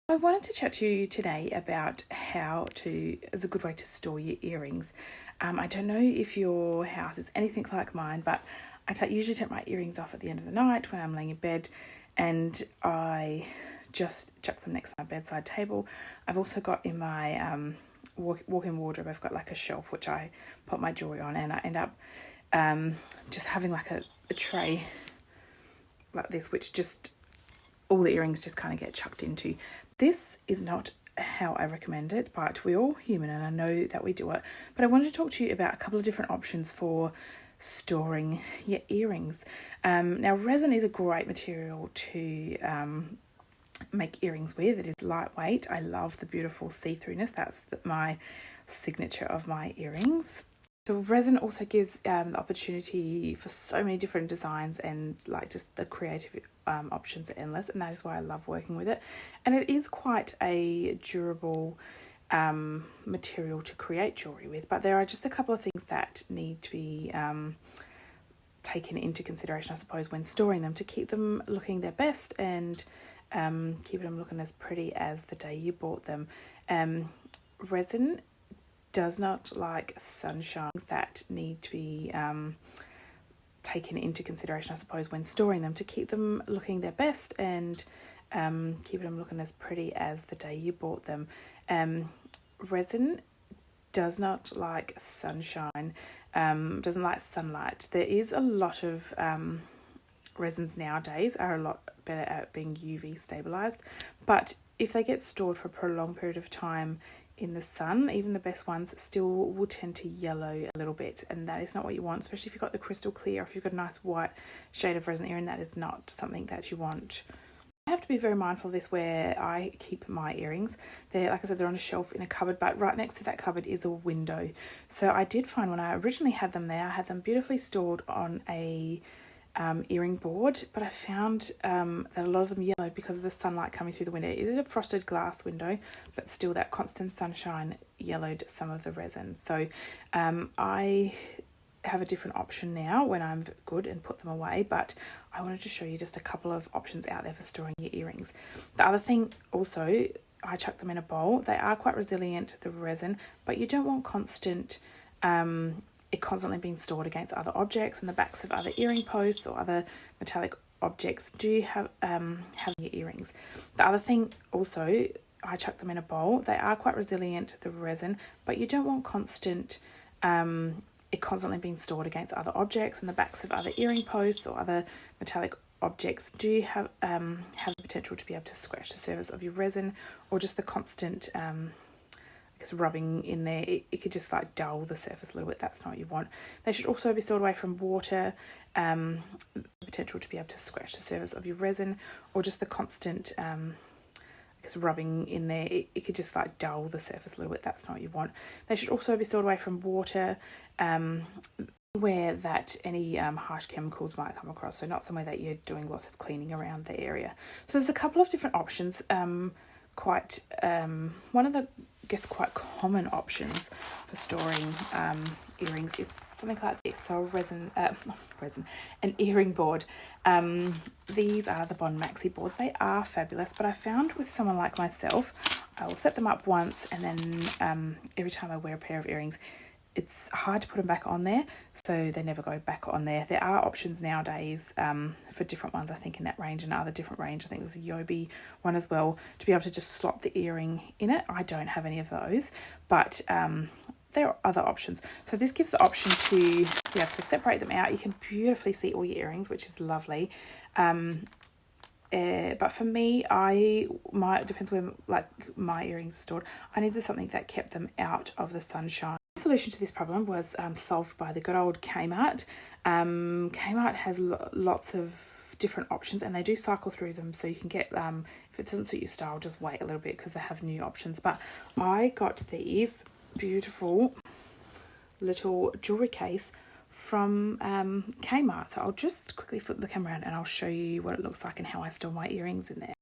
I wanted to chat to you today about how to, as a good way to store your earrings. I don't know if your house is anything like mine, but I usually take my earrings off at the end of the night when I'm laying in bed, and I just chuck them next to my bedside table. I've also got in my walk-in wardrobe, I've got like a shelf which I put my jewelry on, and I end up just having like a tray like this, which just all the earrings just kind of get chucked into. This is not how I recommend it, but we're all human and I know that we do it. But I wanted to talk to you about a couple of different options for storing your earrings. Now, resin is a great material to make earrings with. It is lightweight. I love the beautiful see-throughness. That's my signature of my earrings. So resin also gives the opportunity for so many different designs, and like just the creative options are endless, and that is why I love working with it. And it is quite a durable material to create jewelry with, but there are just a couple of things that need to be taken into consideration, I suppose, when storing them, to keep them looking their best and keep them looking as pretty as the day you bought them. Resin does not like sunshine. That need to be taken into consideration, I suppose, when storing them, to keep them looking their best and keep them looking as pretty as the day you bought them. Resin does not like sunshine, doesn't like sunlight. There is a lot of resins nowadays are a lot better at being UV stabilized, but if they get stored for a prolonged period of time in the sun, even the best ones still will tend to yellow a little bit, and that is not what you want, especially if you've got the crystal clear, if you've got a nice white shade of resin earring. That is not something that you want. I have to be very mindful of this where I keep my earrings. They're, like I said, they're on a shelf in a cupboard, but right next to that cupboard is a window. So I did find when I originally had them there, I had them beautifully stored on a earring board, but I found that a lot of them yellowed because of the sunlight coming through the window. It is a frosted glass window, but still that constant sunshine yellowed some of the resin. So I have a different option now when I'm good and put them away, but I wanted to show you just a couple of options out there for storing your earrings. The other thing also, I chuck them in a bowl. They are quite resilient, the resin, but you don't want it constantly being stored against other objects, and the backs of other earring posts or other metallic objects do have your earrings. The other thing also, I chuck them in a bowl. They are quite resilient, the resin, but you don't want it constantly being stored against other objects, and the backs of other earring posts or other metallic objects do have the potential to be able to scratch the surface of your resin, or just the constant rubbing in there, it could just like dull the surface a little bit. That's not what you want. They should also be stored away from water, potential to be able to scratch the surface of your resin, or just the constant rubbing in there, it could just like dull the surface a little bit. That's not what you want. They should also be stored away from water, where that any harsh chemicals might come across, so not somewhere that you're doing lots of cleaning around the area. So there's a couple of different options. One of the quite common options for storing earrings is something like this. So an earring board. These are the Bond Maxi boards. They are fabulous, but I found with someone like myself, I will set them up once, and then every time I wear a pair of earrings, it's hard to put them back on there, so they never go back on there. There are options nowadays for different ones, I think, in that range, and other different range. I think there's a Yobi one as well, to be able to just slot the earring in it. I don't have any of those, but there are other options. So this gives the option to be able to separate them out. You can beautifully see all your earrings, which is lovely. But for me, it depends where like my earrings are stored. I needed something that kept them out of the sunshine. The solution to this problem was solved by the good old Kmart. Kmart has lots of different options, and they do cycle through them, so you can get if it doesn't suit your style, just wait a little bit because they have new options. But I got these beautiful little jewelry case from Kmart. So I'll just quickly flip the camera around and I'll show you what it looks like and how I store my earrings in there.